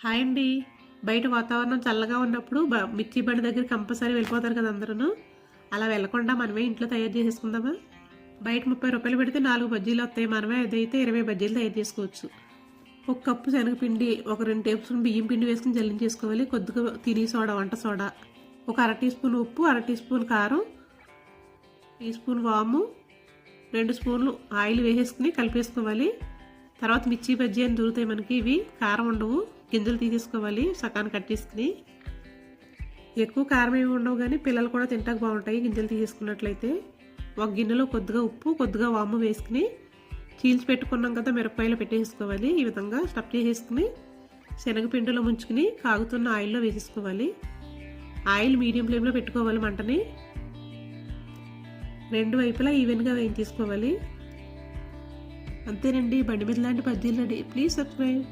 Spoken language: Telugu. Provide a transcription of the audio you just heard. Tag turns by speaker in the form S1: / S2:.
S1: హాయ్ అండి. బయట వాతావరణం చల్లగా ఉన్నప్పుడు మిర్చి బండి దగ్గర కంపల్సరీ వెళ్ళిపోతారు కదా అందరూ. అలా వెళ్ళకుండా మనమే ఇంట్లో తయారు చేసేసుకుందామా? బయట 30 రూపాయలు పెడితే 4 బజ్జీలు వస్తాయి. మనమే అదైతే 20 బజ్జీలు తయారు చేసుకోవచ్చు. ఒక కప్పు శనగపిండి, ఒక 2 టేబుల్ స్పూన్ బియ్యం పిండి వేసుకుని జల్లించేసుకోవాలి. కొద్దిగా తిని సోడా, వంట సోడా, ఒక అర టీ స్పూన్ ఉప్పు, అర టీ స్పూన్ కారం, టీ స్పూన్ వాము, 2 స్పూన్లు ఆయిల్ వేసేసుకుని కలిపేసుకోవాలి. తర్వాత మిర్చి బజ్జీ అని దొరుకుతాయి మనకి. ఇవి కారం ఉండవు, గింజలు తీసేసుకోవాలి సకాన్ని కట్టేసుకుని. ఎక్కువ కారం ఏమి ఉండవు కానీ పిల్లలు కూడా తింటాక బాగుంటాయి గింజలు తీసేసుకున్నట్లయితే. ఒక గిన్నెలో కొద్దిగా ఉప్పు, కొద్దిగా వాము వేసుకుని చీల్చి పెట్టుకున్నాం కదా మిరపకాయలు పెట్టేసుకోవాలి. ఈ విధంగా స్టఫ్ చేసేసుకుని శనగపిండిలో ముంచుకుని కాగుతున్న ఆయిల్లో వేసేసుకోవాలి. ఆయిల్ మీడియం ఫ్లేమ్లో పెట్టుకోవాలి మంటని. 2 వైపులా ఈవెన్గా వేయించేసుకోవాలి. అంతేనండి, బండి మీద లాంటి బజ్జీలు రెడీ. Please subscribe.